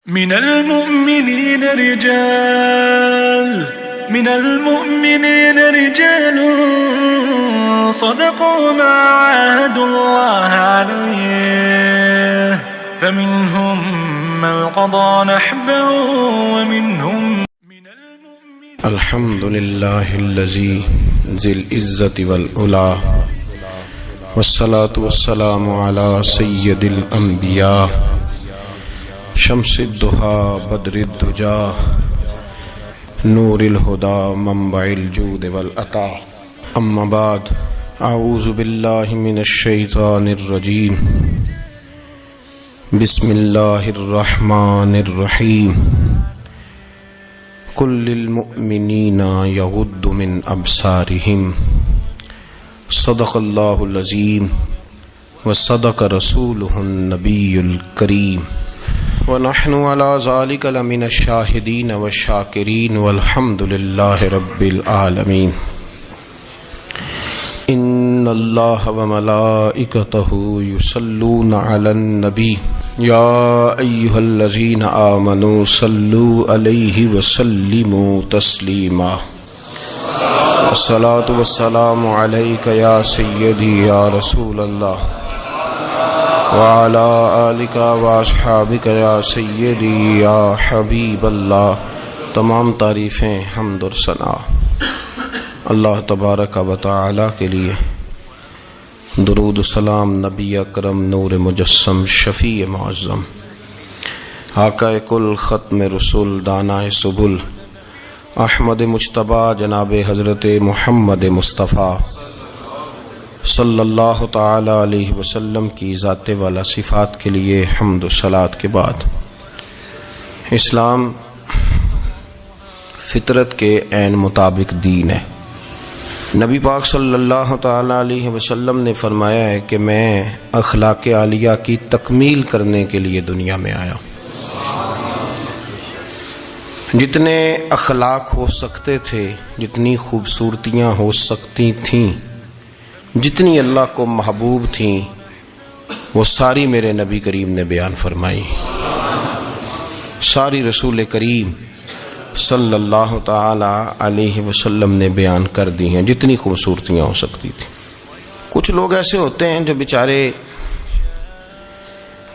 من المؤمنين رجال صدقوا ما عاهدوا الله عليه فمنهم من قضى نحبه ومنهم الحمد لله الذي ذي العزة والعلا والصلاة والسلام على سيد الأنبياء شمس الضحى بدر الدجى نور الهدى منبع الجود والعطاء أما بعد أعوذ بالله من الشيطان الرجيم بسم الله الرحمن الرحيم قل للمؤمنين يغضوا من أبصارهم صدق الله العظيم وصدق رسوله النبي الكريم ونحن على ذلك لمن الشاهدين والشاكرين والحمد لله رب العالمين إن الله وملائكته يصلون على النبي يا أيها الذين آمنوا صلوا عليه وسلموا تسليما الصلاة والسلام عليك يا سيدي يا رسول الله وعلى آلك واصحابك يا سيدي يا حبیب اللہ. تمام تعریفیں حمد اور ثنا اللہ تبارک و تعالی کے لیے. درود و سلام نبی اکرم نور مجسم شفیع معظم آقا کل ختم رسول دانائے سبل احمد مجتبی جناب حضرت محمد مصطفیٰ صلی اللہ تعالی علیہ وسلم کی ذات والا صفات کے لیے حمد و صلات کے بعد، اسلام فطرت کے عین مطابق دین ہے. نبی پاک صلی اللہ تعالی علیہ وسلم نے فرمایا ہے کہ میں اخلاق عالیہ کی تکمیل کرنے کے لیے دنیا میں آیا. جتنے اخلاق ہو سکتے تھے، جتنی خوبصورتیاں ہو سکتی تھیں، جتنی اللہ کو محبوب تھیں، وہ ساری میرے نبی کریم نے بیان فرمائی. ساری رسول کریم صلی اللہ تعالی علیہ وسلم نے بیان کر دی ہیں جتنی خوبصورتیاں ہو سکتی تھیں. کچھ لوگ ایسے ہوتے ہیں جو بیچارے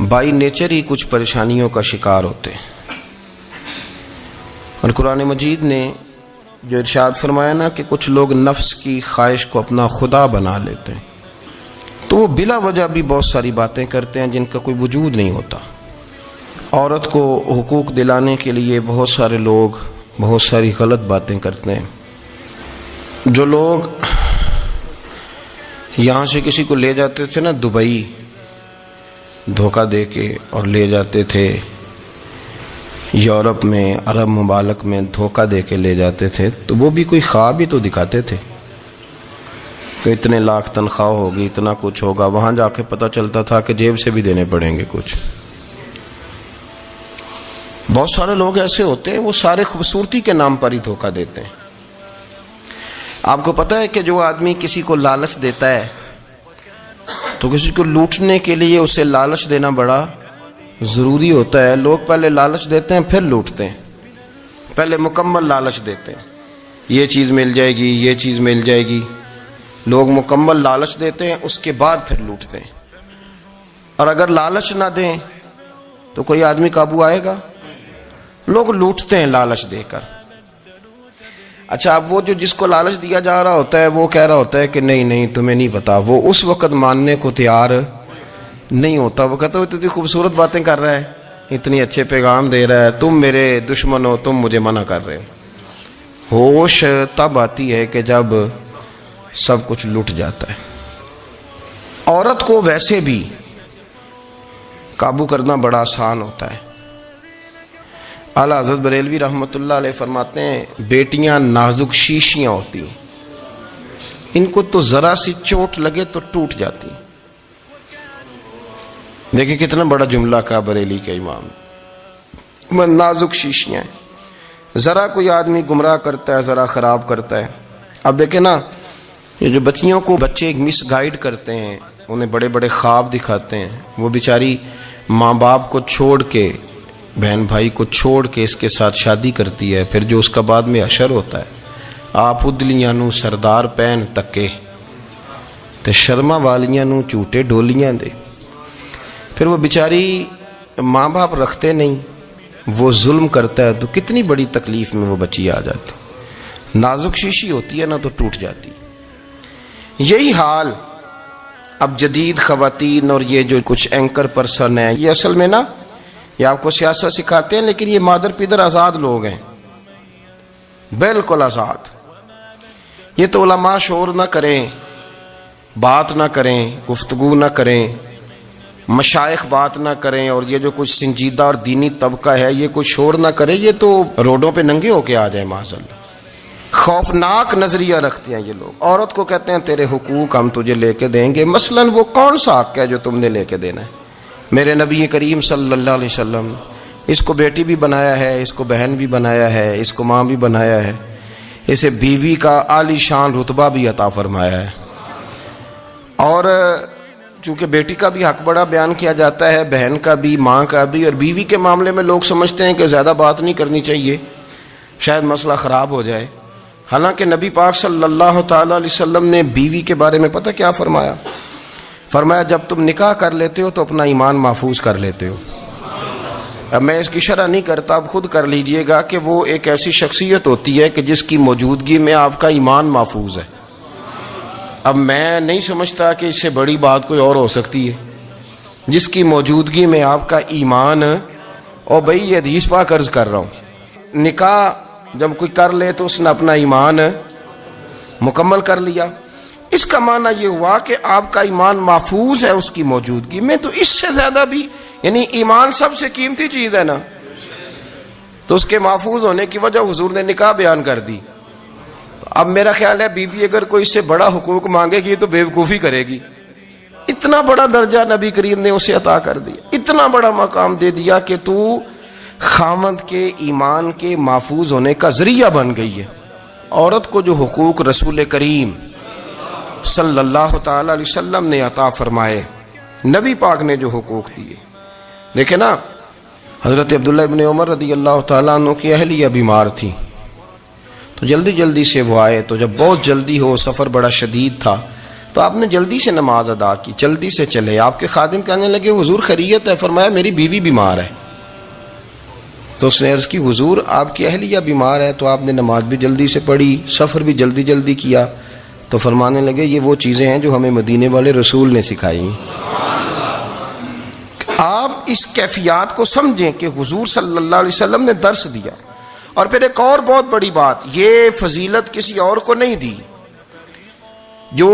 بائی نیچر ہی کچھ پریشانیوں کا شکار ہوتے ہیں، اور قرآن مجید نے جو ارشاد فرمایا نا کہ کچھ لوگ نفس کی خواہش کو اپنا خدا بنا لیتے ہیں، تو وہ بلا وجہ بھی بہت ساری باتیں کرتے ہیں جن کا کوئی وجود نہیں ہوتا. عورت کو حقوق دلانے کے لیے بہت سارے لوگ بہت ساری غلط باتیں کرتے ہیں. جو لوگ یہاں سے کسی کو لے جاتے تھے نا دبئی دھوکہ دے کے، اور لے جاتے تھے یورپ میں، عرب ممالک میں دھوکہ دے کے لے جاتے تھے، تو وہ بھی کوئی خواب ہی تو دکھاتے تھے کہ اتنے لاکھ تنخواہ ہوگی، اتنا کچھ ہوگا. وہاں جا کے پتہ چلتا تھا کہ جیب سے بھی دینے پڑیں گے کچھ. بہت سارے لوگ ایسے ہوتے ہیں، وہ سارے خوبصورتی کے نام پر ہی دھوکہ دیتے ہیں. آپ کو پتہ ہے کہ جو آدمی کسی کو لالچ دیتا ہے تو کسی کو لوٹنے کے لیے اسے لالچ دینا بڑا ضروری ہوتا ہے. لوگ پہلے لالچ دیتے ہیں پھر لوٹتے ہیں. پہلے مکمل لالچ دیتے ہیں، یہ چیز مل جائے گی، یہ چیز مل جائے گی. لوگ مکمل لالچ دیتے ہیں، اس کے بعد پھر لوٹتے ہیں. اور اگر لالچ نہ دیں تو کوئی آدمی قابو آئے گا؟ لوگ لوٹتے ہیں لالچ دے کر. اچھا، اب وہ جو جس کو لالچ دیا جا رہا ہوتا ہے وہ کہہ رہا ہوتا ہے کہ نہیں نہیں تمہیں نہیں پتا، وہ اس وقت ماننے کو تیار نہیں ہوتا. وہ کہتا ہے اتنی خوبصورت باتیں کر رہا ہے، اتنی اچھے پیغام دے رہا ہے، تم میرے دشمن ہو، تم مجھے منع کر رہے ہو. ہوش تب آتی ہے کہ جب سب کچھ لٹ جاتا ہے. عورت کو ویسے بھی قابو کرنا بڑا آسان ہوتا ہے. اعلیٰ حضرت بریلوی رحمۃ اللہ علیہ فرماتے ہیں بیٹیاں نازک شیشیاں ہوتی ہیں، ان کو تو ذرا سی چوٹ لگے تو ٹوٹ جاتی ہیں. دیکھیں کتنا بڑا جملہ کہا بریلی کے امام. نازک شیشیاں ہیں، ذرا کوئی آدمی گمراہ کرتا ہے، ذرا خراب کرتا ہے. اب دیکھیں نا، یہ جو بچیوں کو بچے مس گائیڈ کرتے ہیں، انہیں بڑے بڑے خواب دکھاتے ہیں، وہ بیچاری ماں باپ کو چھوڑ کے بہن بھائی کو چھوڑ کے اس کے ساتھ شادی کرتی ہے، پھر جو اس کا بعد میں حشر ہوتا ہے، آپ ادلیاں نو سردار پہن تکے تے شرما والیاں نو جھوٹے ڈولیاں دے، پھر وہ بیچاری ماں باپ رکھتے نہیں، وہ ظلم کرتا ہے، تو کتنی بڑی تکلیف میں وہ بچی آ جاتی، نازک شیشی ہوتی ہے نا تو ٹوٹ جاتی۔ یہی حال اب جدید خواتین اور یہ جو کچھ اینکر پرسن ہیں، یہ اصل میں نا یہ آپ کو سیاست سکھاتے ہیں، لیکن یہ مادر پیدر آزاد لوگ ہیں، بالکل آزاد۔ یہ تو علماء شور نہ کریں، بات نہ کریں، گفتگو نہ کریں، مشائخ بات نہ کریں، اور یہ جو کچھ سنجیدہ اور دینی طبقہ ہے یہ کوئی شور نہ کرے، یہ تو روڈوں پہ ننگے ہو کے آ جائیں معاذاللہ۔ خوفناک نظریہ رکھتے ہیں یہ لوگ، عورت کو کہتے ہیں تیرے حقوق ہم تجھے لے کے دیں گے، مثلاً وہ کون سا حق ہے جو تم نے لے کے دینا ہے؟ میرے نبی کریم صلی اللہ علیہ وسلم اس کو بیٹی بھی بنایا ہے، اس کو بہن بھی بنایا ہے، اس کو ماں بھی بنایا ہے، اسے بیوی کا عالی شان رتبہ بھی عطا فرمایا ہے۔ اور چونکہ بیٹی کا بھی حق بڑا بیان کیا جاتا ہے، بہن کا بھی، ماں کا بھی، اور بیوی کے معاملے میں لوگ سمجھتے ہیں کہ زیادہ بات نہیں کرنی چاہیے، شاید مسئلہ خراب ہو جائے، حالانکہ نبی پاک صلی اللہ تعالی علیہ وسلم نے بیوی کے بارے میں پتہ کیا فرمایا؟ فرمایا جب تم نکاح کر لیتے ہو تو اپنا ایمان محفوظ کر لیتے ہو۔ اب میں اس کی شرح نہیں کرتا، اب خود کر لیجئے گا کہ وہ ایک ایسی شخصیت ہوتی ہے کہ جس کی موجودگی میں آپ کا ایمان محفوظ ہے۔ اب میں نہیں سمجھتا کہ اس سے بڑی بات کوئی اور ہو سکتی ہے، جس کی موجودگی میں آپ کا ایمان، اور بھائی یہ حدیث پاک عرض کر رہا ہوں، نکاح جب کوئی کر لے تو اس نے اپنا ایمان مکمل کر لیا، اس کا معنی یہ ہوا کہ آپ کا ایمان محفوظ ہے اس کی موجودگی میں، تو اس سے زیادہ بھی، یعنی ایمان سب سے قیمتی چیز ہے نا، تو اس کے محفوظ ہونے کی وجہ حضور نے نکاح بیان کر دی۔ اب میرا خیال ہے بیوی اگر کوئی اس سے بڑا حقوق مانگے گی تو بیوقوفی کرے گی، اتنا بڑا درجہ نبی کریم نے اسے عطا کر دیا، اتنا بڑا مقام دے دیا کہ تو خاوند کے ایمان کے محفوظ ہونے کا ذریعہ بن گئی ہے۔ عورت کو جو حقوق رسول کریم صلی اللہ تعالی علیہ وسلم نے عطا فرمائے، نبی پاک نے جو حقوق دیے، دیکھیں نا، حضرت عبداللہ ابن عمر رضی اللہ تعالیٰ عنہ کی اہلیہ بیمار تھی، تو جلدی جلدی سے وہ آئے، تو جب بہت جلدی ہو، سفر بڑا شدید تھا، تو آپ نے جلدی سے نماز ادا کی، جلدی سے چلے۔ آپ کے خادم کہنے لگے حضور خیریت ہے؟ فرمایا میری بیوی بیمار ہے۔ تو اس نے عرض کی حضور آپ کی اہلیہ بیمار ہے، تو آپ نے نماز بھی جلدی سے پڑھی، سفر بھی جلدی جلدی کیا، تو فرمانے لگے یہ وہ چیزیں ہیں جو ہمیں مدینے والے رسول نے سکھائی۔ آپ اس کیفیات کو سمجھیں کہ حضور صلی اللہ علیہ وسلم نے درس دیا۔ اور پھر ایک اور بہت بڑی بات، یہ فضیلت کسی اور کو نہیں دی، جو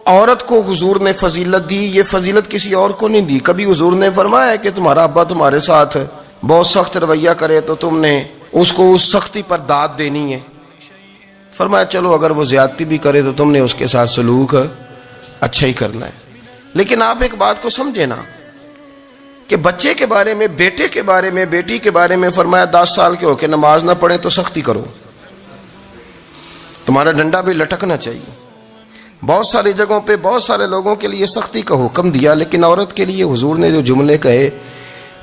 عورت کو حضور نے فضیلت دی، یہ فضیلت کسی اور کو نہیں دی۔ کبھی حضور نے فرمایا کہ تمہارا ابا تمہارے ساتھ بہت سخت رویہ کرے تو تم نے اس کو اس سختی پر داد دینی ہے؟ فرمایا چلو اگر وہ زیادتی بھی کرے تو تم نے اس کے ساتھ سلوک اچھا ہی کرنا ہے۔ لیکن آپ ایک بات کو سمجھے نا کہ بچے کے بارے میں، بیٹے کے بارے میں، بیٹی کے بارے میں فرمایا 10 سال کے ہو کے نماز نہ پڑھے تو سختی کرو، تمہارا ڈنڈا بھی لٹکنا چاہیے۔ بہت ساری جگہوں پہ بہت سارے لوگوں کے لیے سختی کا حکم دیا، لیکن عورت کے لیے حضور نے جو جملے کہے،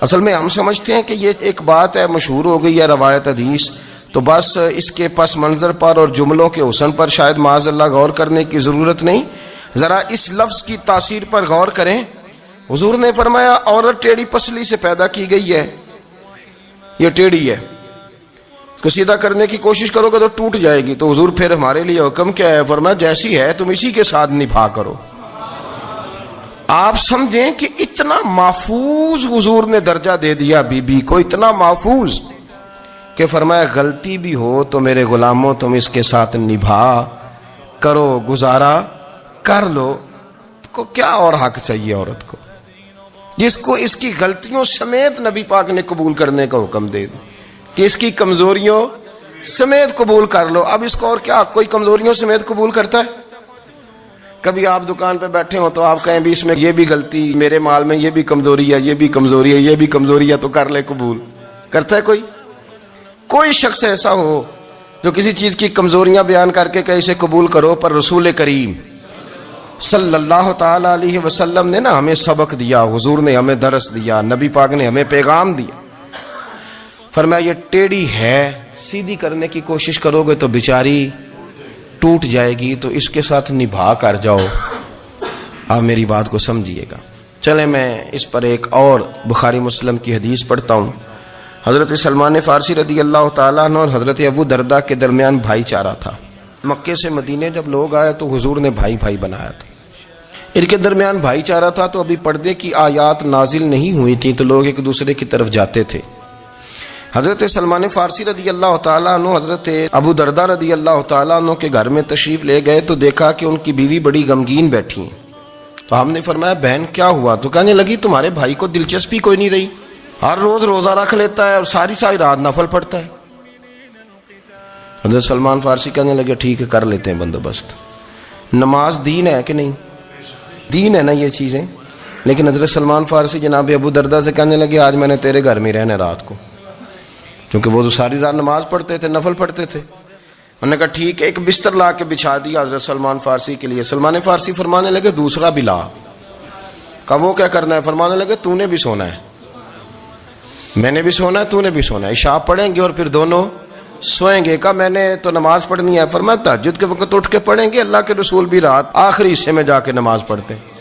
اصل میں ہم سمجھتے ہیں کہ یہ ایک بات ہے، مشہور ہو گئی ہے روایت حدیث، تو بس اس کے پس منظر پر اور جملوں کے حسن پر شاید معاذ اللہ غور کرنے کی ضرورت نہیں، ذرا اس لفظ کی تاثیر پر غور کریں۔ حضور نے فرمایا عورت ٹیڑھی پسلی سے پیدا کی گئی ہے، یہ ٹیڑھی ہے، اس کو سیدھا کرنے کی کوشش کرو گے تو ٹوٹ جائے گی، تو حضور پھر ہمارے لیے حکم کیا ہے؟ فرمایا جیسی ہے تم اسی کے ساتھ نبھا کرو۔ آپ سمجھیں کہ اتنا محفوظ حضور نے درجہ دے دیا بی بی کو، اتنا محفوظ کہ فرمایا غلطی بھی ہو تو میرے غلاموں تم اس کے ساتھ نبھا کرو، گزارا کر لو۔ کو کیا اور حق چاہیے عورت کو، جس کو اس کی غلطیوں سمیت نبی پاک نے قبول کرنے کا حکم دے دی کہ اس کی کمزوریوں سمیت قبول کر لو۔ اب اس کو اور کیا کوئی کمزوریوں سمیت قبول کرتا ہے؟ کبھی آپ دکان پہ بیٹھے ہو تو آپ کہیں بھی اس میں یہ بھی غلطی، میرے مال میں یہ بھی کمزوری ہے، یہ بھی کمزوری ہے، یہ بھی کمزوری ہے، تو کر لے قبول؟ کرتا ہے کوئی؟ کوئی شخص ایسا ہو جو کسی چیز کی کمزوریاں بیان کر کے کہ اسے قبول کرو؟ پر رسول کریم صلی اللہ تعالی علیہ وسلم نے نا ہمیں سبق دیا، حضور نے ہمیں درس دیا، نبی پاک نے ہمیں پیغام دیا فرمایا یہ ٹیڑھی ہے، سیدھی کرنے کی کوشش کرو گے تو بیچاری ٹوٹ جائے گی، تو اس کے ساتھ نبھا کر جاؤ۔ آپ میری بات کو سمجھیے گا۔ چلے میں اس پر ایک اور بخاری مسلم کی حدیث پڑھتا ہوں۔ حضرت سلمان فارسی رضی اللہ تعالیٰ عنہ اور حضرت ابو درداء کے درمیان بھائی چارہ تھا۔ مکے سے مدینے جب لوگ آئے تو حضور نے بھائی بھائی بنایا تھا، ان کے درمیان بھائی چارہ تھا، تو ابھی پردے کی آیات نازل نہیں ہوئی تھی، تو لوگ ایک دوسرے کی طرف جاتے تھے۔ حضرت سلمان فارسی رضی اللہ تعالیٰ عنہ حضرت ابو درداء رضی اللہ تعالیٰ عنہ کے گھر میں تشریف لے گئے تو دیکھا کہ ان کی بیوی بڑی غمگین بیٹھی ہیں۔ تو ہم نے فرمایا بہن کیا ہوا؟ تو کہنے لگی تمہارے بھائی کو دلچسپی کوئی نہیں رہی، ہر روز روزہ رکھ لیتا ہے اور ساری رات نفل پڑھتا ہے۔ حضرت سلمان فارسی کہنے لگے ٹھیک ہے، کر لیتے ہیں بندوبست۔ نماز دین ہے کہ نہیں؟ دین ہے نا یہ چیزیں۔ لیکن حضرت سلمان فارسی جناب ابو درداء سے کہنے لگے آج میں نے تیرے گھر میں رہنا رات کو، کیونکہ وہ تو ساری رات نماز پڑھتے تھے، نفل پڑھتے تھے۔ انہوں نے کہا ٹھیک ہے، ایک بستر لا کے بچھا دیا حضرت سلمان فارسی کے لیے۔ سلمان فارسی فرمانے لگے دوسرا بھی لا۔ کہا وہ کیا کرنا ہے؟ فرمانے لگے تو نے بھی سونا ہے، میں نے بھی سونا ہے، تو نے بھی سونا ہے، عشاء پڑھیں گے اور پھر دونوں سوئیں گے۔ کہا میں نے تو نماز پڑھنی ہے۔ فرمایا تہجد کے وقت اٹھ کے پڑھیں گے، اللہ کے رسول بھی رات آخری حصے میں جا کے نماز پڑھتے ہیں۔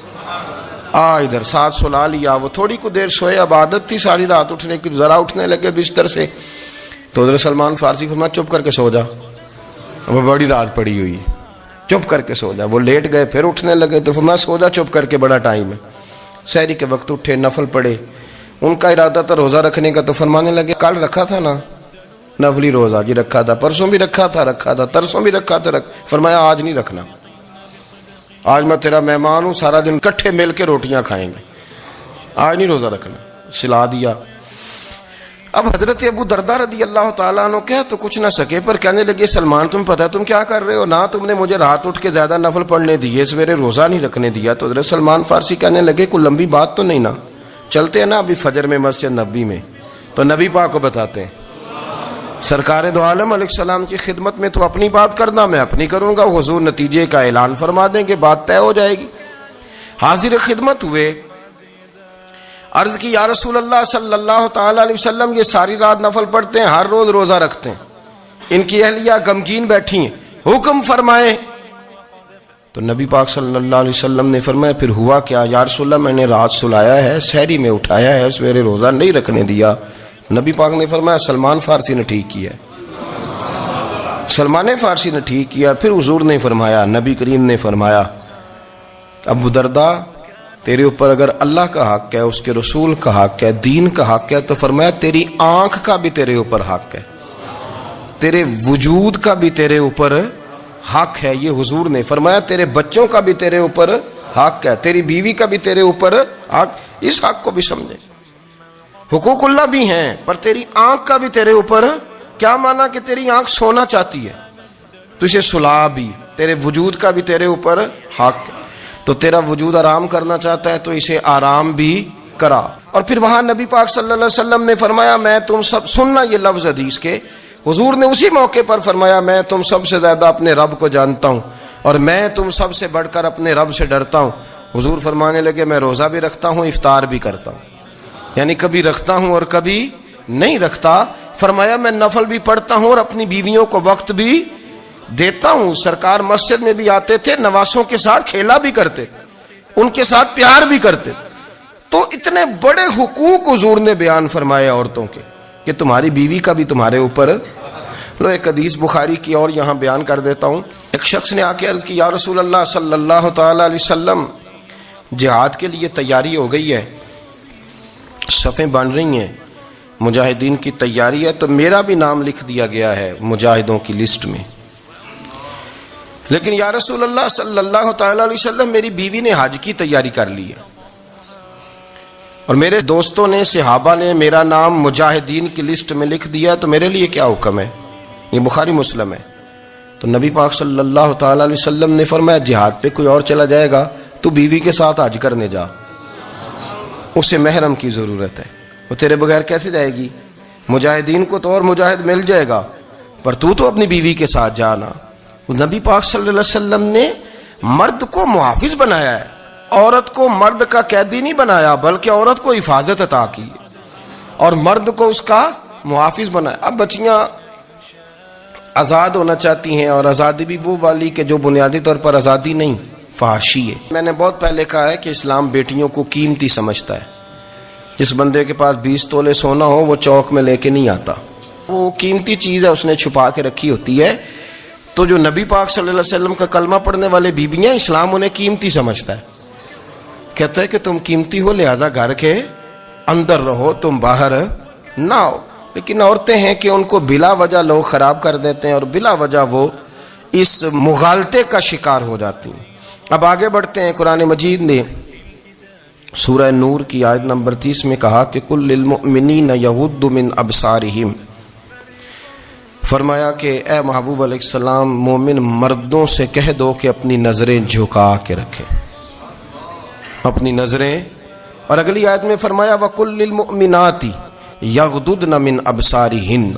ادھر ساتھ سلا لیا، وہ تھوڑی کو دیر سوئے، اب عادت تھی ساری رات اٹھنے کی، ذرا اٹھنے لگے بستر سے تو حضرت سلمان فارسی فرمایا چپ کر کے سو جا، وہ بڑی رات پڑی ہوئی، چپ کر کے سو جا۔ وہ لیٹ گئے، پھر اٹھنے لگے تو فرمایا سو جا چپ کر کے، بڑا ٹائم ہے۔ سحری کے وقت اٹھے، نفل پڑھے، ان کا ارادہ تھا روزہ رکھنے کا، تو فرمانے لگے کل رکھا تھا نا نفلی روزہ؟ جی رکھا تھا۔ پرسوں بھی رکھا تھا، ترسوں بھی رکھا تھا۔ فرمایا آج نہیں رکھنا، آج میں تیرا مہمان ہوں، سارا دن کٹھے مل کے روٹیاں کھائیں گے، آج نہیں روزہ رکھنا، سلا دیا۔ اب حضرت ابو درداء رضی اللہ تعالیٰ عنہ کہہ تو کچھ نہ سکے، پر کہنے لگے سلمان تم پتہ تم کیا کر رہے ہو؟ نہ تم نے مجھے رات اٹھ کے زیادہ نفل پڑھنے دیے، سویرے روزہ نہیں رکھنے دیا۔ تو حضرت سلمان فارسی کہنے لگے کوئی لمبی بات تو نہیں نا؟ چلتے ہیں نا ابھی فجر میں مسجد نبی میں، تو نبی پاک کو بتاتے ہیں۔ سرکار دو عالم علیہ السلام کی خدمت میں تو اپنی بات کرنا، میں اپنی کروں گا، حضور نتیجے کا اعلان فرما دیں گے، بات طے ہو جائے گی۔ حاضر خدمت ہوئے، عرض کی یا رسول اللہ صلی اللہ تعالی علیہ وسلم یہ ساری رات نفل پڑھتے ہیں، ہر روز روزہ رکھتے ہیں، ان کی اہلیہ غمگین بیٹھی ہیں، حکم فرمائیں۔ تو نبی پاک صلی اللہ علیہ وسلم نے فرمایا پھر ہوا کیا؟ یا رسول اللہ میں نے رات سلایا ہے، سحری میں اٹھایا ہے، سویرے روزہ نہیں رکھنے دیا۔ نبی پاک نے فرمایا سلمان فارسی نے ٹھیک کیا، سلمان فارسی نے ٹھیک کیا۔ پھر حضور نے فرمایا، نبی کریم نے فرمایا ابو درداء تیرے اوپر اگر اللہ کا حق ہے، اس کے رسول کا حق ہے، دین کا حق ہے، تو فرمایا تیری آنکھ کا بھی تیرے اوپر حق ہے، تیرے وجود کا بھی تیرے اوپر حق ہے۔ یہ حضور نے فرمایا تیرے بچوں کا بھی تیرے اوپر حق ہے، تیری بیوی کا بھی تیرے اوپر حق۔ اس حق کو بھی سمجھے، حقوق اللہ بھی ہیں، پر تیری آنکھ کا بھی تیرے اوپر کیا مانا کہ تیری آنکھ سونا چاہتی ہے تو اسے سلا بھی، تیرے وجود کا بھی تیرے اوپر حق ہے، تو تیرا وجود آرام کرنا چاہتا ہے تو اسے آرام بھی کرا۔ اور پھر وہاں نبی پاک صلی اللہ علیہ وسلم نے فرمایا میں تم سب، سننا یہ لفظ حدیث کے، حضور نے اسی موقع پر فرمایا میں تم سب سے زیادہ اپنے رب کو جانتا ہوں اور میں تم سب سے بڑھ کر اپنے رب سے ڈرتا ہوں۔ حضور فرمانے لگے میں روزہ بھی رکھتا ہوں، افطار بھی کرتا ہوں، یعنی کبھی رکھتا ہوں اور کبھی نہیں رکھتا۔ فرمایا میں نفل بھی پڑھتا ہوں اور اپنی بیویوں کو وقت بھی دیتا ہوں۔ سرکار مسجد میں بھی آتے تھے، نواسوں کے ساتھ کھیلا بھی کرتے، ان کے ساتھ پیار بھی کرتے۔ تو اتنے بڑے حقوق حضور نے بیان فرمائے عورتوں کے کہ تمہاری بیوی کا بھی تمہارے اوپر۔ لو ایک حدیث بخاری کی اور یہاں بیان کر دیتا ہوں۔ ایک شخص نے آ کے عرض کی یا رسول اللہ صلی اللہ تعالی علیہ وسلم جہاد کے لیے تیاری ہو گئی ہے، صفیں بن رہی ہیں، مجاہدین کی تیاری ہے، تو میرا بھی نام لکھ دیا گیا ہے مجاہدوں کی لسٹ میں، لیکن یا رسول اللہ صلی اللہ تعالی علیہ وسلم میری بیوی نے حج کی تیاری کر لی ہے اور میرے دوستوں نے، صحابہ نے میرا نام مجاہدین کی لسٹ میں لکھ دیا، تو میرے لیے کیا حکم ہے؟ یہ بخاری مسلم ہے۔ تو نبی پاک صلی اللہ تعالی علیہ وسلم نے فرمایا جہاد پہ کوئی اور چلا جائے گا تو بیوی کے ساتھ حج کرنے جا، اسے محرم کی ضرورت ہے، وہ تیرے بغیر کیسے جائے گی؟ مجاہدین کو تو اور مجاہد مل جائے گا، پر تو اپنی بیوی کے ساتھ جانا۔ نبی پاک صلی اللہ علیہ وسلم نے مرد کو محافظ بنایا ہے، عورت کو مرد کا قیدی نہیں بنایا، بلکہ عورت کو حفاظت عطا کی اور مرد کو اس کا محافظ بنایا. اب بچیاں آزاد ہونا چاہتی ہیں، اور آزادی بھی وہ والی کہ جو بنیادی طور پر آزادی نہیں، فحاشی ہے. میں نے بہت پہلے کہا ہے کہ اسلام بیٹیوں کو قیمتی سمجھتا ہے. جس بندے کے پاس 20 تولے سونا ہو وہ چوک میں لے کے نہیں آتا، وہ قیمتی چیز ہے، اس نے چھپا کے رکھی ہوتی ہے. تو جو نبی پاک صلی اللہ علیہ وسلم کا کلمہ پڑھنے والے بیویاں، اسلام انہیں قیمتی سمجھتا ہے. کہتا ہے کہ تم قیمتی ہو، لہذا گھر کے اندر رہو، تم باہر نہ ہو. لیکن عورتیں ہیں کہ ان کو بلا وجہ لوگ خراب کر دیتے ہیں، اور بلا وجہ وہ اس مغالطے کا شکار ہو جاتی ہیں. اب آگے بڑھتے ہیں. قرآن مجید نے سورہ نور کی آیت نمبر 30 میں کہا کہ کل للمؤمنین یغضوا من ابصارہم، فرمایا کہ اے محبوب علیہ السلام مومن مردوں سے کہہ دو کہ اپنی نظریں جھکا کے رکھیں، اپنی نظریں. اور اگلی آیت میں فرمایا وَقُلْ لِلْمُؤْمِنَاتِ یغضضن من ابصارہن،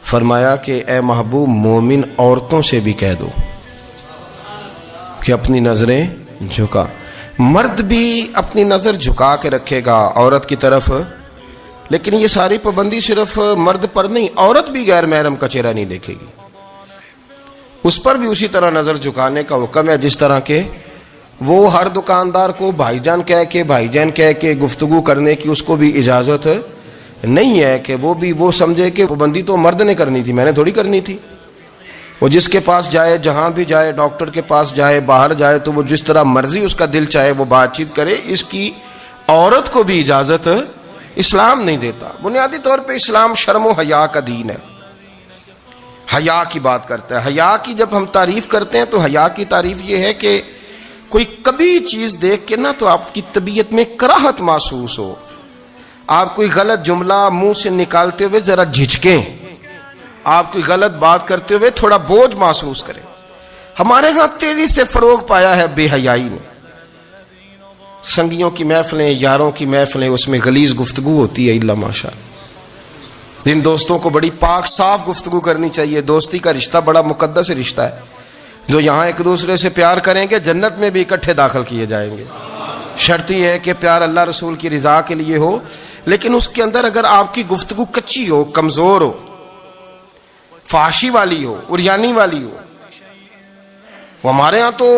فرمایا کہ اے محبوب مومن عورتوں سے بھی کہہ دو کہ اپنی نظریں جھکا. مرد بھی اپنی نظر جھکا کے رکھے گا عورت کی طرف، لیکن یہ ساری پابندی صرف مرد پر نہیں، عورت بھی غیر محرم کا چہرہ نہیں دیکھے گی، اس پر بھی اسی طرح نظر جھکانے کا حکم ہے. جس طرح کہ وہ ہر دکاندار کو بھائی جان کہہ کے گفتگو کرنے کی اس کو بھی اجازت نہیں ہے کہ وہ بھی وہ سمجھے کہ پابندی تو مرد نے کرنی تھی، میں نے تھوڑی کرنی تھی. وہ جس کے پاس جائے، جہاں بھی جائے، ڈاکٹر کے پاس جائے، باہر جائے، تو وہ جس طرح مرضی اس کا دل چاہے وہ بات چیت کرے، اس کی عورت کو بھی اجازت اسلام نہیں دیتا. بنیادی طور پہ اسلام شرم و حیا کا دین ہے، حیا کی بات کرتا ہے. حیا کی جب ہم تعریف کرتے ہیں تو حیا کی تعریف یہ ہے کہ کوئی کبھی چیز دیکھ کے نہ تو آپ کی طبیعت میں کراہت محسوس ہو، آپ کوئی غلط جملہ منہ سے نکالتے ہوئے ذرا جھجکیں، آپ کوئی غلط بات کرتے ہوئے تھوڑا بوجھ محسوس کریں. ہمارے ہاں تیزی سے فروغ پایا ہے بے حیائی نے. سنگیوں کی محفلیں، یاروں کی محفلیں، اس میں غلیظ گفتگو ہوتی ہے. الا ماشاء اللہ، جن دوستوں کو بڑی پاک صاف گفتگو کرنی چاہیے. دوستی کا رشتہ بڑا مقدس رشتہ ہے. جو یہاں ایک دوسرے سے پیار کریں گے جنت میں بھی اکٹھے داخل کیے جائیں گے. شرط یہ ہے کہ پیار اللہ رسول کی رضا کے لیے ہو، لیکن اس کے اندر اگر آپ کی گفتگو کچی ہو، کمزور ہو، فحاشی والی ہو، عریانی والی ہو. وہ ہمارے ہاں تو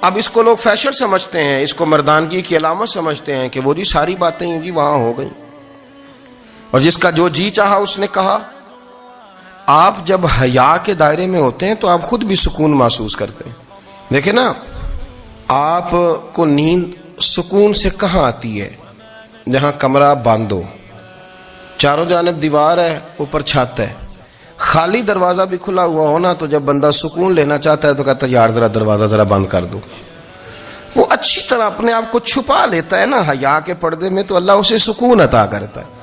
اب اس کو لوگ فیشن سمجھتے ہیں، اس کو مردانگی کی علامت سمجھتے ہیں کہ وہ جی ساری باتیں جی وہاں ہو گئیں، اور جس کا جو جی چاہا اس نے کہا. آپ جب حیا کے دائرے میں ہوتے ہیں تو آپ خود بھی سکون محسوس کرتے ہیں. دیکھیں نا، آپ کو نیند سکون سے کہاں آتی ہے؟ جہاں کمرہ بند ہو، چاروں جانب دیوار ہے، اوپر چھت ہے، خالی دروازہ بھی کھلا ہوا ہونا تو جب بندہ سکون لینا چاہتا ہے تو کہتا ہے یار ذرا دروازہ ذرا بند کر دو. وہ اچھی طرح اپنے آپ کو چھپا لیتا ہے نا حیا کے پردے میں، تو اللہ اسے سکون عطا کرتا ہے.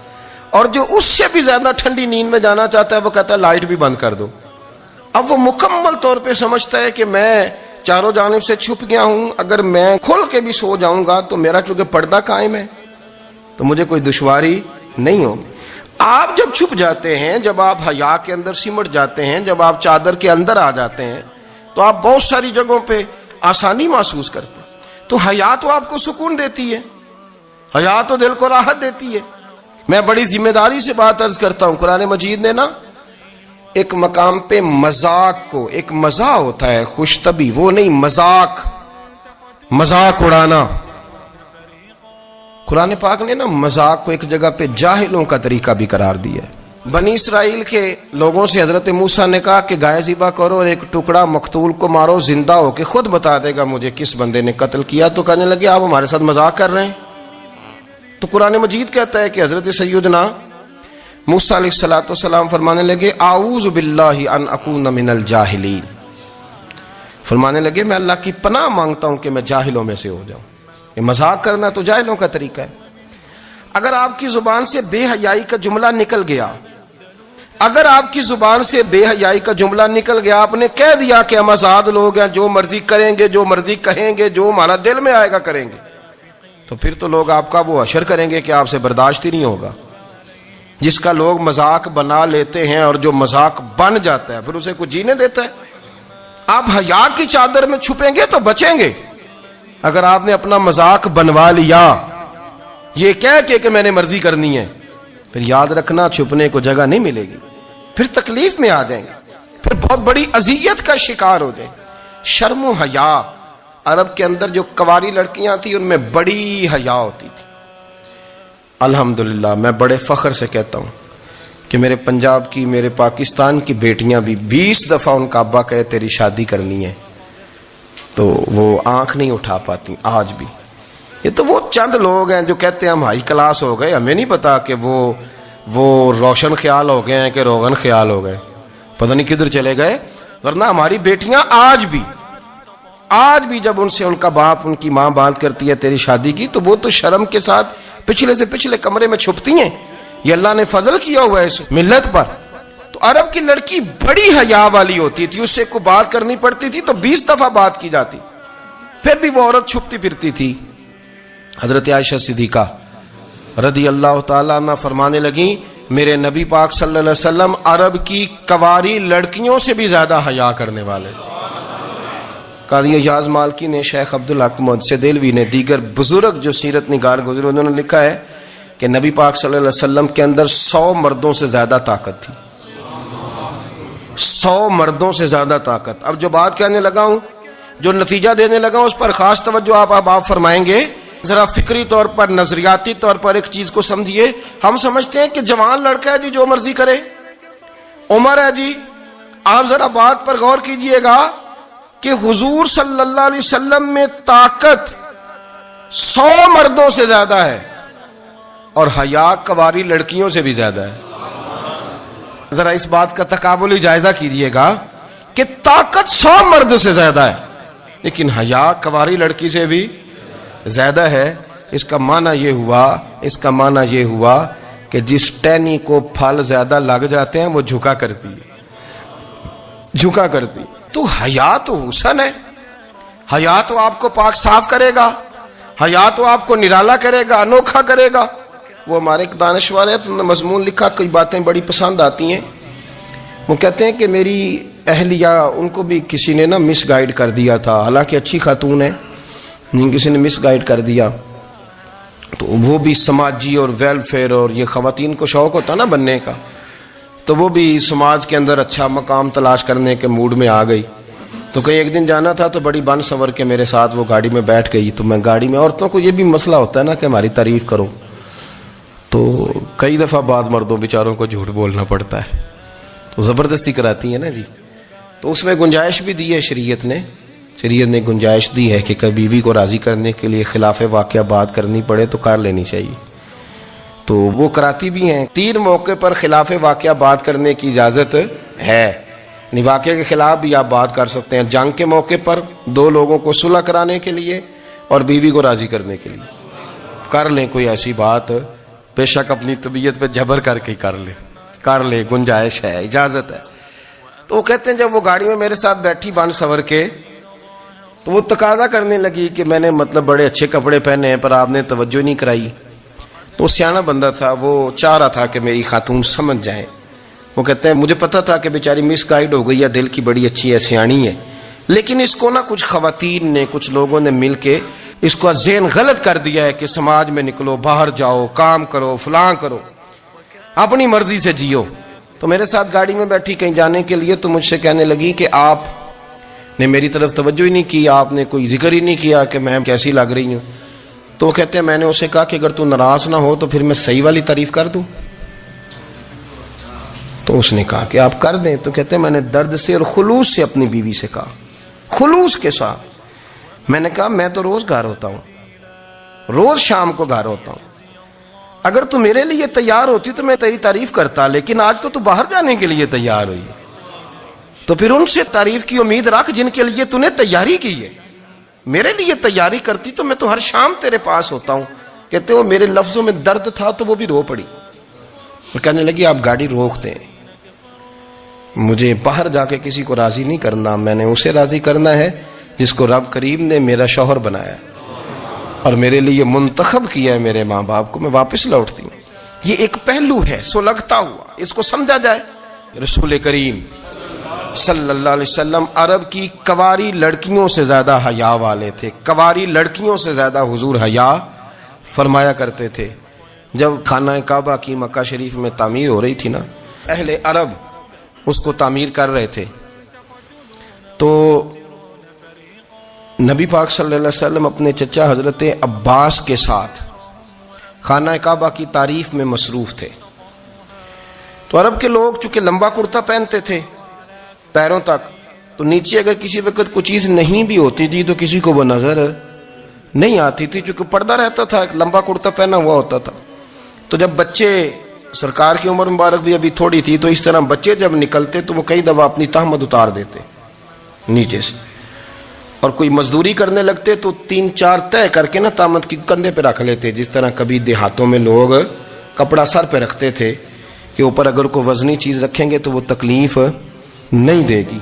اور جو اس سے بھی زیادہ ٹھنڈی نیند میں جانا چاہتا ہے وہ کہتا ہے لائٹ بھی بند کر دو. اب وہ مکمل طور پہ سمجھتا ہے کہ میں چاروں جانب سے چھپ گیا ہوں، اگر میں کھل کے بھی سو جاؤں گا تو میرا چونکہ پردہ قائم ہے تو مجھے کوئی دشواری نہیں ہوگی. آپ جب چھپ جاتے ہیں، جب آپ حیا کے اندر سمٹ جاتے ہیں، جب آپ چادر کے اندر آ جاتے ہیں تو آپ بہت ساری جگہوں پہ آسانی محسوس کرتے ہیں. تو حیا تو آپ کو سکون دیتی ہے، حیا تو دل کو راحت دیتی ہے. میں بڑی ذمہ داری سے بات عرض کرتا ہوں. قرآن مجید نے نا ایک مقام پہ مذاق کو، ایک مزاح ہوتا ہے خوش طبی، وہ نہیں، مذاق اڑانا. قرآن پاک نے نا مذاق کو ایک جگہ پہ جاہلوں کا طریقہ بھی قرار دیا ہے. بنی اسرائیل کے لوگوں سے حضرت موسیٰ نے کہا کہ گائے ذبح کرو اور ایک ٹکڑا مقتول کو مارو، زندہ ہو کے خود بتا دے گا مجھے کس بندے نے قتل کیا. تو کہنے لگے آپ ہمارے ساتھ مذاق کر رہے ہیں. تو قرآن مجید کہتا ہے کہ حضرت سیدنا موسیٰ علیہ السلام فرمانے لگے اعوذ باللہ ان اکون من الجاہلین، فرمانے لگے میں اللہ کی پناہ مانگتا ہوں کہ میں جاہلوں میں سے ہو جاؤں. یہ مذاق کرنا تو جاہلوں کا طریقہ ہے. اگر آپ کی زبان سے بے حیائی کا جملہ نکل گیا، اگر آپ کی زبان سے بے حیائی کا جملہ نکل گیا، آپ نے کہہ دیا کہ ہم آزاد لوگ ہیں، جو مرضی کریں گے، جو مرضی کہیں گے، جو ہمارا دل میں آئے گا کریں گے، تو پھر تو لوگ آپ کا وہ حشر کریں گے کہ آپ سے برداشت ہی نہیں ہوگا. جس کا لوگ مذاق بنا لیتے ہیں اور جو مذاق بن جاتا ہے پھر اسے کوئی جینے دیتا ہے. آپ حیا کی چادر میں چھپیں گے تو بچیں گے. اگر آپ نے اپنا مذاق بنوا لیا یہ کہہ کے کہ میں نے مرضی کرنی ہے، پھر یاد رکھنا چھپنے کو جگہ نہیں ملے گی، پھر تکلیف میں آ جائیں گے، پھر بہت بڑی اذیت کا شکار ہو جائیں۔ شرم و حیا، عرب کے اندر جو کنواری لڑکیاں تھیں ان میں بڑی حیا ہوتی تھی۔ الحمدللہ میں بڑے فخر سے کہتا ہوں کہ میرے پنجاب کی، میرے پاکستان کی بیٹیاں بھی 20 دفعہ ان کا ابا کہے تیری شادی کرنی ہے تو وہ آنکھ نہیں اٹھا پاتی آج بھی۔ یہ تو وہ چند لوگ ہیں جو کہتے ہیں ہم ہائی کلاس ہو گئے، ہمیں نہیں پتا کہ وہ روشن خیال ہو گئے ہیں کہ روغن خیال ہو گئے، پتہ نہیں کدھر چلے گئے۔ ورنہ ہماری بیٹیاں آج بھی جب ان سے ان کا باپ، ان کی ماں بات کرتی ہے تیری شادی کی، تو وہ تو شرم کے ساتھ پچھلے سے پچھلے کمرے میں چھپتی ہیں۔ یہ اللہ نے فضل کیا ہوا ہے اس ملت پر۔ تو عرب کی لڑکی بڑی حیا والی ہوتی تھی، اس سے کوئی بات کرنی پڑتی تھی تو 20 دفعہ بات کی جاتی، پھر بھی وہ عورت چھپتی پھرتی تھی۔ حضرت عائشہ صدیقہ رضی اللہ تعالیٰ عنہ فرمانے لگیں میرے نبی پاک صلی اللہ علیہ وسلم عرب کی کنواری لڑکیوں سے بھی زیادہ حیا کرنے والے۔ قاضی اعجاز مالکی نے، شیخ عبدالحق محدث دہلوی نے، دیگر بزرگ جو سیرت نگار گزرے انہوں نے لکھا ہے کہ نبی پاک صلی اللہ علیہ وسلم کے اندر 100 مردوں سے زیادہ طاقت تھی، 100 مردوں سے زیادہ طاقت۔ اب جو بات کہنے لگا ہوں، جو نتیجہ دینے لگا ہوں، اس پر خاص توجہ آپ فرمائیں گے۔ ذرا فکری طور پر، نظریاتی طور پر ایک چیز کو سمجھیے۔ ہم سمجھتے ہیں کہ جوان لڑکا ہے جی جو مرضی کرے، عمر ہے جی۔ آپ ذرا بات پر غور کیجئے گا کہ حضور صلی اللہ علیہ وسلم میں طاقت 100 مردوں سے زیادہ ہے اور حیا کنواری لڑکیوں سے بھی زیادہ ہے۔ ذرا اس بات کا تقابلی جائزہ کیجئے گا کہ طاقت 100 مرد سے زیادہ ہے لیکن حیا کنواری لڑکی سے بھی زیادہ ہے۔ اس کا معنی یہ ہوا کہ جس ٹہنی کو پھل زیادہ لگ جاتے ہیں وہ جھکا کرتی ہے۔ تو حیا تو حسن ہے، حیا تو آپ کو پاک صاف کرے گا، حیا تو آپ کو نرالا کرے گا، انوکھا کرے گا۔ وہ ہمارے ایک دانشور ہے، انہوں نے مضمون لکھا، کئی باتیں بڑی پسند آتی ہیں۔ وہ کہتے ہیں کہ میری اہلیہ، ان کو بھی کسی نے مس گائیڈ کر دیا تھا، حالانکہ اچھی خاتون ہے، کسی نے مس گائیڈ کر دیا۔ تو وہ بھی سماجی اور ویلفیئر، اور یہ خواتین کو شوق ہوتا نا بننے کا، تو وہ بھی سماج کے اندر اچھا مقام تلاش کرنے کے موڈ میں آ گئی۔ تو کئی ایک دن جانا تھا تو بڑی بن سنور کے میرے ساتھ وہ گاڑی میں بیٹھ گئی۔ تو میں گاڑی میں، عورتوں کو یہ بھی مسئلہ ہوتا ہے نا کہ ہماری تعریف کرو، تو کئی دفعہ بعد مردوں بیچاروں کو جھوٹ بولنا پڑتا ہے، تو زبردستی کراتی ہے نا جی۔ تو اس میں گنجائش بھی دی ہے شریعت نے گنجائش دی ہے کہ کبھی بیوی کو راضی کرنے کے لیے خلاف واقعہ بات کرنی پڑے تو کر لینی چاہیے، تو وہ کراتی بھی ہیں۔ 3 موقع پر خلاف واقعہ بات کرنے کی اجازت ہے، یعنی واقعے کے خلاف بھی آپ بات کر سکتے ہیں۔ جنگ کے موقع پر 2 لوگوں کو صلح کرانے کے لیے اور بیوی کو راضی کرنے کے لیے کر لیں کوئی ایسی بات، بے شک اپنی طبیعت پہ جبر کر کے کر لیں، گنجائش ہے، اجازت ہے۔ تو وہ کہتے ہیں جب وہ گاڑی میں میرے ساتھ بیٹھی بن سنور کے، تو وہ تقاضا کرنے لگی کہ میں نے بڑے اچھے کپڑے پہنے ہیں پر آپ نے توجہ نہیں کرائی۔ وہ سیاںا بندہ تھا، وہ چاہ رہا تھا کہ میری خاتون سمجھ جائے۔ وہ کہتے ہیں مجھے پتا تھا کہ بیچاری مس گائیڈ ہو گئی ہے، دل کی بڑی اچھی ہے، سیاਣੀ ہے، لیکن اس کو کچھ خواتین نے، کچھ لوگوں نے مل کے اس کو ذہن غلط کر دیا ہے کہ سماج میں نکلو، باہر جاؤ، کام کرو، فلاں کرو، اپنی مرضی سے جیو۔ تو میرے ساتھ گاڑی میں بیٹھی کہیں جانے کے لیے، تو مجھ سے کہنے لگی کہ آپ نے میری طرف توجہ ہی نہیں کی، آپ نے کوئی ذکر ہی نہیں کیا کہ میں کیسی لگ رہی ہوں۔ تو وہ کہتے ہیں میں نے اسے کہا کہ اگر تو ناراض نہ ہو تو پھر میں صحیح والی تعریف کر دوں۔ تو اس نے کہا کہ آپ کر دیں۔ تو کہتے ہیں میں نے درد سے اور خلوص سے اپنی بیوی سے کہا، خلوص کے ساتھ میں نے کہا میں تو روز گھر ہوتا ہوں، روز شام کو گھر ہوتا ہوں، اگر تو میرے لیے تیار ہوتی تو میں تیری تعریف کرتا، لیکن آج تو باہر جانے کے لیے تیار ہوئی ہے، تو پھر ان سے تعریف کی امید رکھ جن کے لیے تو نے تیاری کی ہے۔ میرے لیے تیاری کرتی تو میں تو ہر شام تیرے پاس ہوتا ہوں۔ کہتے وہ میرے لفظوں میں درد تھا تو وہ بھی رو پڑی، اور کہنے لگی آپ گاڑی روک دیں، مجھے باہر جا کے کسی کو راضی نہیں کرنا، میں نے اسے راضی کرنا ہے جس کو رب کریم نے میرا شوہر بنایا اور میرے لیے منتخب کیا ہے میرے ماں باپ کو، میں واپس لوٹتی ہوں۔ یہ ایک پہلو ہے سلگتا ہوا، اس کو سمجھا جائے۔ رسول کریم صلی اللہ علیہ وسلم عرب کی کنواری لڑکیوں سے زیادہ حیا والے تھے، کنواری لڑکیوں سے زیادہ حضور حیا فرمایا کرتے تھے۔ جب خانہ کعبہ کی مکہ شریف میں تعمیر ہو رہی تھی نا، اہل عرب اس کو تعمیر کر رہے تھے، تو نبی پاک صلی اللہ علیہ وسلم اپنے چچا حضرت عباس کے ساتھ خانہ کعبہ کی تعریف میں مصروف تھے۔ تو عرب کے لوگ چونکہ لمبا کرتا پہنتے تھے پیروں تک، تو نیچے اگر کسی وقت کوئی چیز نہیں بھی ہوتی تھی تو کسی کو وہ نظر نہیں آتی تھی، چونکہ پردہ رہتا تھا، ایک لمبا کرتا پہنا ہوا ہوتا تھا۔ تو جب بچے، سرکار کی عمر مبارک بھی ابھی تھوڑی تھی، تو اس طرح بچے جب نکلتے تو وہ کئی دفعہ اپنی تہمت اتار دیتے نیچے سے، اور کوئی مزدوری کرنے لگتے تو 3-4 طے کر کے نا تہمت کی کندھے پہ رکھ لیتے، جس طرح کبھی دیہاتوں میں لوگ کپڑا سر پہ رکھتے تھے کہ اوپر اگر کوئی وزنی چیز رکھیں گے تو وہ تکلیف نہیں دے گی۔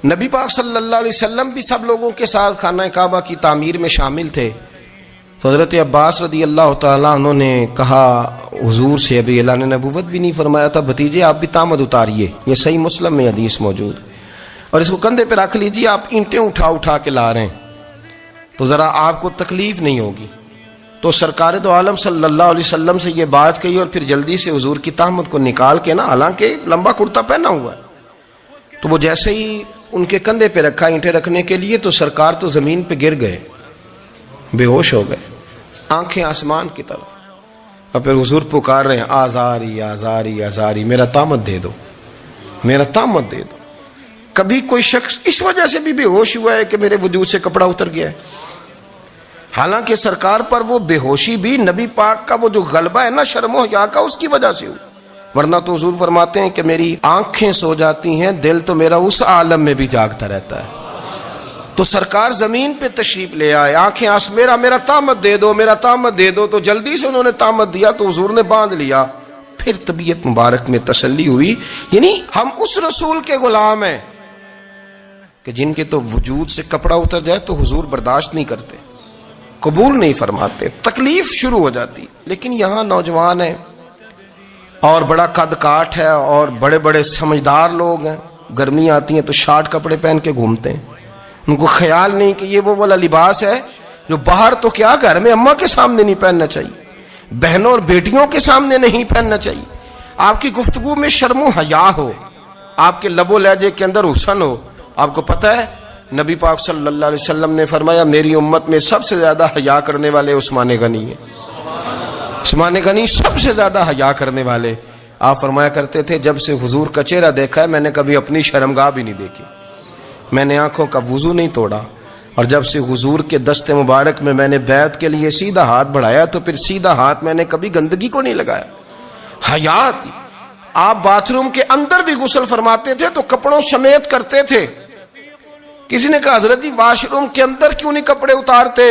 نبی پاک صلی اللہ علیہ وسلم بھی سب لوگوں کے ساتھ خانہ کعبہ کی تعمیر میں شامل تھے۔ تو حضرت عباس رضی اللہ تعالیٰ عنہ نے کہا حضور سے، ابھی اعلان نبوت بھی نہیں فرمایا تھا، بھتیجے آپ بھی تہمت اتاریے، یہ صحیح مسلم میں حدیث موجود، اور اس کو کندھے پہ رکھ لیجیے، آپ اینٹیں اٹھا اٹھا کے لا رہے ہیں تو ذرا آپ کو تکلیف نہیں ہوگی۔ تو سرکار دو عالم صلی اللہ علیہ وسلم سے یہ بات کہی، اور پھر جلدی سے حضور کی تہمت کو نکال کے نا، حالانکہ لمبا کرتا پہنا ہوا ہے، تو وہ جیسے ہی ان کے کندھے پہ رکھا اینٹیں رکھنے کے لیے، تو سرکار تو زمین پہ گر گئے، بے ہوش ہو گئے، آنکھیں آسمان کی طرف، اور پھر حضور پکار رہے ہیں آزاری آزاری آزاری، میرا تہمت دے دو، میرا تہمت دے دو۔ کبھی کوئی شخص اس وجہ سے بھی بے ہوش ہوا ہے کہ میرے وجود سے کپڑا اتر گیا ہے؟ حالانکہ سرکار پر وہ بے ہوشی بھی نبی پاک کا وہ جو غلبہ ہے نا شرم و حیا کا، اس کی وجہ سے ہوئی، ورنہ تو حضور فرماتے ہیں کہ میری آنکھیں سو جاتی ہیں، دل تو میرا اس عالم میں بھی جاگتا رہتا ہے۔ تو سرکار زمین پہ تشریف لے آئے، آنکھیں میرا تہمت دے دو، میرا تہمت دے دو، تو جلدی سے انہوں نے تہمت دیا تو حضور نے باندھ لیا۔ پھر طبیعت مبارک میں تسلی ہوئی، یعنی ہم اس رسول کے غلام ہیں کہ جن کے تو وجود سے کپڑا اتر جائے تو حضور برداشت نہیں کرتے، قبول نہیں فرماتے، تکلیف شروع ہو جاتی۔ لیکن یہاں نوجوان ہیں اور بڑا قد کاٹ ہے اور بڑے بڑے سمجھدار لوگ ہیں، گرمی آتی ہیں تو شارٹ کپڑے پہن کے گھومتے ہیں، ان کو خیال نہیں کہ یہ وہ والا لباس ہے جو باہر تو کیا گھر میں اماں کے سامنے نہیں پہننا چاہیے، بہنوں اور بیٹیوں کے سامنے نہیں پہننا چاہیے۔ آپ کی گفتگو میں شرم و حیا ہو، آپ کے لب و لہجے کے اندر حسن ہو۔ آپ کو پتہ ہے نبی پاک صلی اللہ علیہ وسلم نے فرمایا میری امت میں سب سے زیادہ حیا کرنے والے عثمان غنی ہیں، عثمان غنی سب سے زیادہ حیا کرنے والے۔ آپ فرمایا کرتے تھے جب سے حضور کا چہرہ دیکھا ہے میں نے کبھی اپنی شرمگاہ بھی نہیں دیکھی، میں نے آنکھوں کا وضو نہیں توڑا، اور جب سے حضور کے دست مبارک میں میں نے بیعت کے لیے سیدھا ہاتھ بڑھایا تو پھر سیدھا ہاتھ میں نے کبھی گندگی کو نہیں لگایا۔ حیا تھی۔ آپ باتھ روم کے اندر بھی غسل فرماتے تھے تو کپڑوں سمیت کرتے تھے۔ کسی نے کہا حضرت جی واش روم کے اندر کیوں نہیں کپڑے اتارتے؟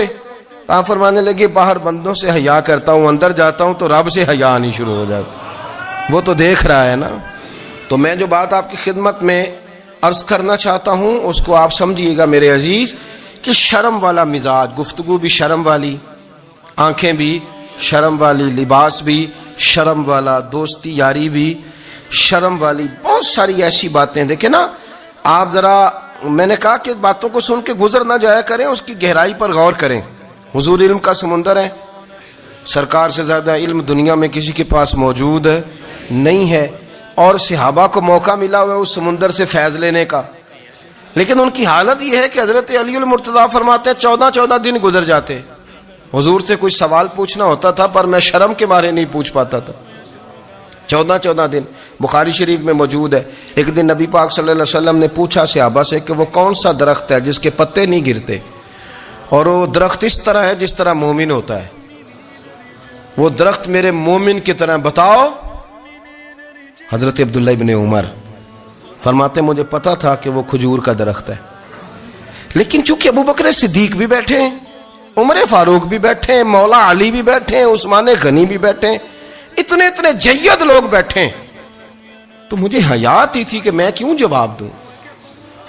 آپ فرمانے لگے باہر بندوں سے حیا کرتا ہوں، اندر جاتا ہوں تو رب سے حیا آنی شروع ہو جاتی، وہ تو دیکھ رہا ہے نا۔ تو میں جو بات آپ کی خدمت میں عرض کرنا چاہتا ہوں اس کو آپ سمجھیے گا میرے عزیز، کہ شرم والا مزاج، گفتگو بھی شرم والی، آنکھیں بھی شرم والی، لباس بھی شرم والا، دوستی یاری بھی شرم والی، بہت ساری ایسی باتیں۔ دیکھیں نا آپ ذرا، میں نے کہا کہ باتوں کو سن کے گزر نہ جایا کریں، اس کی گہرائی پر غور کریں۔ حضور علم کا سمندر ہے، سرکار سے زیادہ علم دنیا میں کسی کے پاس موجود نہیں ہے، اور صحابہ کو موقع ملا ہوا ہے اس سمندر سے فیض لینے کا، لیکن ان کی حالت یہ ہے کہ حضرت علی المرتضیٰ فرماتے ہیں 14 دن گزر جاتے، حضور سے کوئی سوال پوچھنا ہوتا تھا پر میں شرم کے مارے نہیں پوچھ پاتا تھا۔ 14 دن بخاری شریف میں موجود ہے۔ ایک دن نبی پاک صلی اللہ علیہ وسلم نے پوچھا صحابہ سے کہ وہ کون سا درخت ہے جس کے پتے نہیں گرتے، اور وہ درخت اس طرح ہے جس طرح مومن ہوتا ہے، وہ درخت میرے مومن کی طرح بتاؤ۔ حضرت عبداللہ ابن عمر فرماتے مجھے پتا تھا کہ وہ کھجور کا درخت ہے، لیکن چونکہ ابو بکر صدیق بھی بیٹھے ہیں، عمر فاروق بھی بیٹھے ہیں، مولا علی بھی بیٹھے ہیں، عثمان غنی بھی بیٹھے ہیں، اتنے جید لوگ بیٹھے ہیں، تو مجھے حیا آتی تھی کہ میں کیوں جواب دوں۔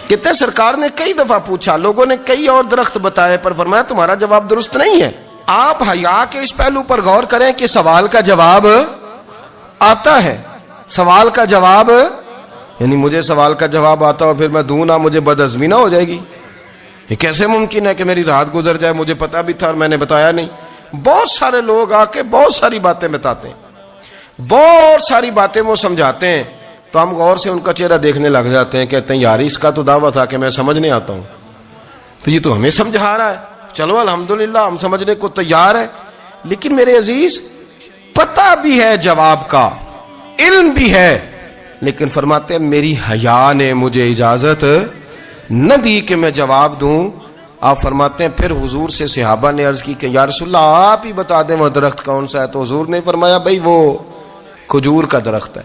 کہتے ہیں سرکار نے کئی دفعہ پوچھا، لوگوں نے کئی اور درخت بتائے، پر فرمایا تمہارا جواب درست نہیں ہے۔ آپ حیا کے اس پہلو پر غور کریں کہ سوال کا جواب آتا ہے، سوال کا جواب، یعنی مجھے سوال کا جواب آتا اور پھر میں دوں نہ، مجھے بدعزمی نہ ہو جائے گی؟ یہ کیسے ممکن ہے کہ میری رات گزر جائے، مجھے پتا بھی تھا اور میں نے بتایا نہیں؟ بہت سارے لوگ آ کے بہت ساری باتیں بتاتے ہیں، بہت ساری باتیں وہ سمجھاتے ہیں، تو ہم غور سے ان کا چہرہ دیکھنے لگ جاتے ہیں، کہتے ہیں یار اس کا تو دعویٰ تھا کہ میں سمجھنے آتا ہوں، تو یہ تو ہمیں سمجھا رہا ہے، چلو الحمدللہ ہم سمجھنے کو تیار ہیں۔ لیکن میرے عزیز، پتہ بھی ہے جواب کا، علم بھی ہے، لیکن فرماتے ہیں میری حیا نے مجھے اجازت نہ دی کہ میں جواب دوں۔ آپ فرماتے ہیں پھر حضور سے صحابہ نے عرض کی کہ یا رسول اللہ آپ ہی بتا دیں وہ درخت کون سا ہے، تو حضور نے فرمایا بھئی وہ کھجور کا درخت ہے۔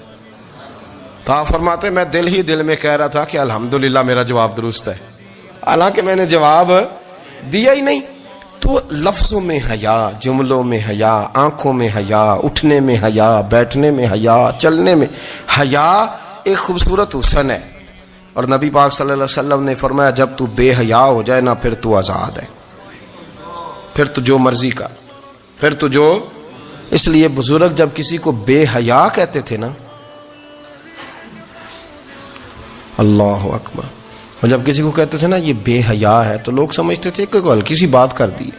تو آپ فرماتے ہیں میں دل ہی دل میں کہہ رہا تھا کہ الحمدللہ میرا جواب درست ہے، حالانکہ میں نے جواب دیا ہی نہیں۔ تو لفظوں میں حیا، جملوں میں حیا، آنکھوں میں حیا، اٹھنے میں حیا، بیٹھنے میں حیا، چلنے میں حیا ایک خوبصورت حسن ہے۔ اور نبی پاک صلی اللہ علیہ وسلم نے فرمایا جب تو بے حیا ہو جائے نا پھر تو آزاد ہے، پھر تو جو مرضی کا، پھر تو جو، اس لیے بزرگ جب کسی کو بے حیا کہتے تھے نا، اللہ اکبر، اور جب کسی کو کہتے تھے نا یہ بے حیا ہے تو لوگ سمجھتے تھے کہ کوئی ہلکی سی بات کر دی،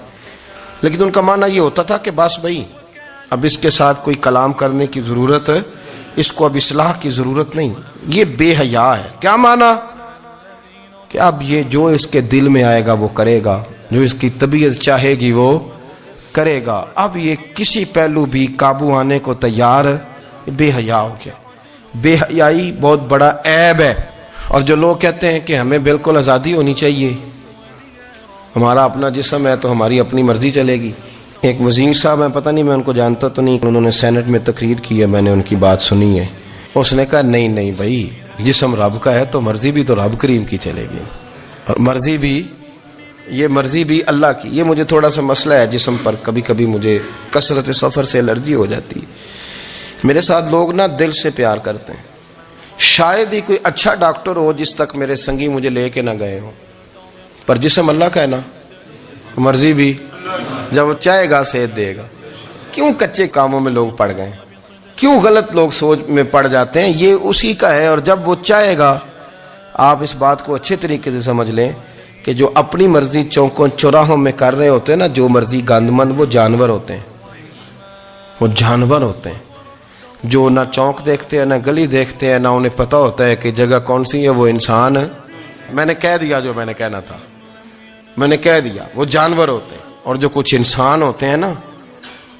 لیکن ان کا معنی یہ ہوتا تھا کہ بس بھائی اب اس کے ساتھ کوئی کلام کرنے کی ضرورت ہے، اس کو اب اصلاح کی ضرورت نہیں، یہ بے حیا ہے۔ کیا معنی؟ کہ اب یہ جو اس کے دل میں آئے گا وہ کرے گا، جو اس کی طبیعت چاہے گی وہ کرے گا، اب یہ کسی پہلو بھی قابو آنے کو تیار، بے حیا ہو گیا۔ بے حیائی بہت بڑا عیب ہے۔ اور جو لوگ کہتے ہیں کہ ہمیں بالکل آزادی ہونی چاہیے، ہمارا اپنا جسم ہے تو ہماری اپنی مرضی چلے گی۔ ایک وزیر صاحب ہیں، پتہ نہیں میں ان کو جانتا تو نہیں، انہوں نے سینٹ میں تقریر کی ہے، میں نے ان کی بات سنی ہے، اس نے کہا نہیں نہیں بھائی جسم رب کا ہے تو مرضی بھی تو رب کریم کی چلے گی، اور مرضی بھی، یہ مرضی بھی اللہ کی۔ یہ مجھے تھوڑا سا مسئلہ ہے جسم پر، کبھی کبھی مجھے کثرت سفر سے الرجی ہو جاتی ہے۔ میرے ساتھ لوگ نا دل سے پیار کرتے ہیں، شاید ہی کوئی اچھا ڈاکٹر ہو جس تک میرے سنگی مجھے لے کے نہ گئے ہوں، پر جسم اللہ کا ہے نا، مرضی بھی، جب وہ چاہے گا صحت دے گا۔ کیوں کچے کاموں میں لوگ پڑ گئے، کیوں غلط لوگ سوچ میں پڑ جاتے ہیں، یہ اسی کا ہے، اور جب وہ چاہے گا، آپ اس بات کو اچھے طریقے سے سمجھ لیں کہ جو اپنی مرضی چوکوں چوراہوں میں کر رہے ہوتے ہیں نا، جو مرضی گاندمند، وہ جانور ہوتے ہیں، وہ جانور ہوتے ہیں جو نہ چونک دیکھتے ہیں نہ گلی دیکھتے ہیں، نہ انہیں پتہ ہوتا ہے کہ جگہ کون سی ہے، وہ انسان۔ میں نے کہہ دیا جو میں نے کہنا تھا، میں نے کہہ دیا، وہ جانور ہوتے ہیں۔ اور جو کچھ انسان ہوتے ہیں نا،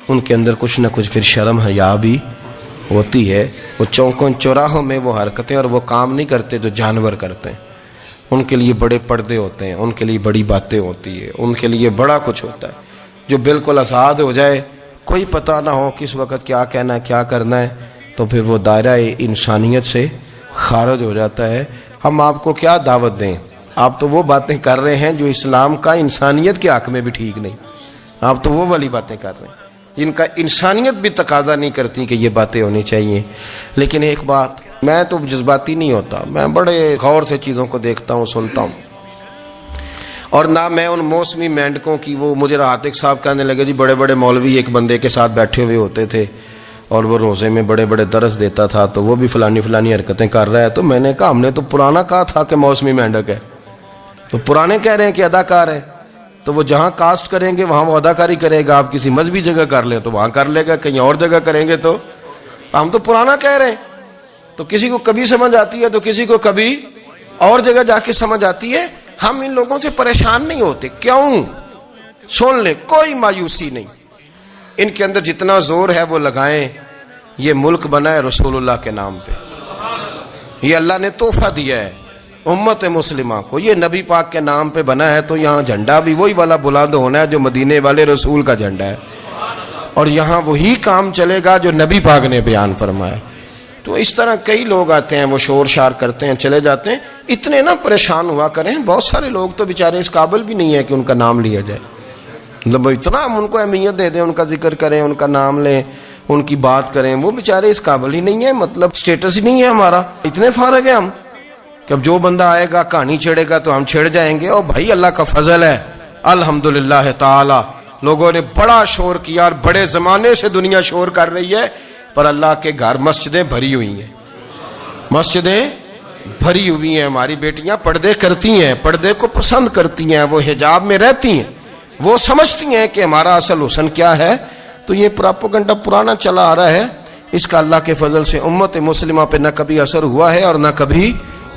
ان کے اندر کچھ نہ کچھ پھر شرم حیا بھی ہوتی ہے، وہ چوکوں چوراہوں میں وہ حرکتیں اور وہ کام نہیں کرتے جو جانور کرتے ہیں۔ ان کے لیے بڑے پردے ہوتے ہیں، ان کے لیے بڑی باتیں ہوتی ہے، ان کے لیے بڑا کچھ ہوتا ہے۔ جو بالکل آزاد ہو جائے، کوئی پتہ نہ ہو کس وقت کیا کہنا ہے کیا کرنا ہے، تو پھر وہ دائرہ انسانیت سے خارج ہو جاتا ہے۔ ہم آپ کو کیا دعوت دیں؟ آپ تو وہ باتیں کر رہے ہیں جو اسلام کا انسانیت کے حق میں بھی ٹھیک نہیں، آپ تو وہ والی باتیں کر رہے ہیں جن کا انسانیت بھی تقاضا نہیں کرتی کہ یہ باتیں ہونی چاہیے۔ لیکن ایک بات، میں تو جذباتی نہیں ہوتا، میں بڑے غور سے چیزوں کو دیکھتا ہوں، سنتا ہوں، اور نہ میں ان موسمی مینڈکوں کی، وہ مجھے عاتق صاحب کہنے لگے جی بڑے بڑے مولوی ایک بندے کے ساتھ بیٹھے ہوئے ہوتے تھے اور وہ روزے میں بڑے بڑے درس دیتا تھا تو وہ بھی فلانی فلانی حرکتیں کر رہا ہے۔ تو میں نے کہا ہم نے تو پرانا کہا تھا کہ موسمی مینڈک ہے، تو پرانے کہہ رہے ہیں کہ اداکار ہے، تو وہ جہاں کاسٹ کریں گے وہاں وہ اداکاری کرے گا، آپ کسی مذہبی جگہ کر لیں تو وہاں کر لے گا، کہیں اور جگہ کریں گے تو ہم تو پرانا کہہ رہے ہیں۔ تو کسی کو کبھی سمجھ آتی ہے تو کسی کو کبھی اور جگہ جا کے سمجھ آتی ہے۔ ہم ان لوگوں سے پریشان نہیں ہوتے، کیوں؟ سن لیں، کوئی مایوسی نہیں، ان کے اندر جتنا زور ہے وہ لگائیں۔ یہ ملک بنا ہے رسول اللہ کے نام پہ، یہ اللہ نے تحفہ دیا ہے امت مسلمہ کو، یہ نبی پاک کے نام پہ بنا ہے، تو یہاں جھنڈا بھی وہی والا بلند ہونا ہے جو مدینے والے رسول کا جھنڈا ہے، اور یہاں وہی کام چلے گا جو نبی پاک نے بیان فرمایا۔ تو اس طرح کئی لوگ آتے ہیں، وہ شور شار کرتے ہیں، چلے جاتے ہیں، اتنے نہ پریشان ہوا کریں۔ بہت سارے لوگ تو بیچارے اس قابل بھی نہیں ہے کہ ان کا نام لیا جائے، مطلب اتنا ہم ان کو اہمیت دے دیں، ان کا ذکر کریں، ان کا نام لیں، ان کی بات کریں، وہ بیچارے اس قابل ہی نہیں ہے، مطلب سٹیٹس ہی نہیں ہے ہمارا، اتنے فارغ ہیں ہم کہ اب جو بندہ آئے گا کہانی چھیڑے گا تو ہم چھیڑ جائیں گے۔ اور بھائی اللہ کا فضل ہے الحمدللہ تعالی، لوگوں نے بڑا شور کیا اور بڑے زمانے سے دنیا شور کر رہی ہے، پر اللہ کے گھر مسجدیں بھری ہوئی ہیں، مسجدیں بھری ہوئی ہیں، ہماری بیٹیاں پردے کرتی ہیں، پردے کو پسند کرتی ہیں، وہ حجاب میں رہتی ہیں، وہ سمجھتی ہیں کہ ہمارا اصل حسن کیا ہے. تو یہ پراپوگنڈا پرانا چلا آ رہا ہے, اس کا اللہ کے فضل سے امت مسلمہ پہ نہ کبھی اثر ہوا ہے اور نہ کبھی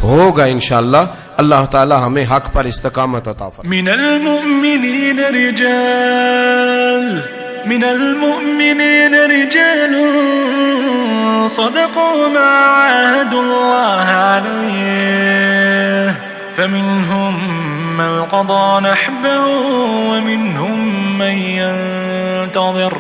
ہوگا انشاءاللہ. اللہ تعالی ہمیں حق پر استقامت عطا فرمائے. من المؤمنين رجال صدقوا ما عاهدوا الله عليه فمنهم من قضى نحبه ومنهم من ينتظر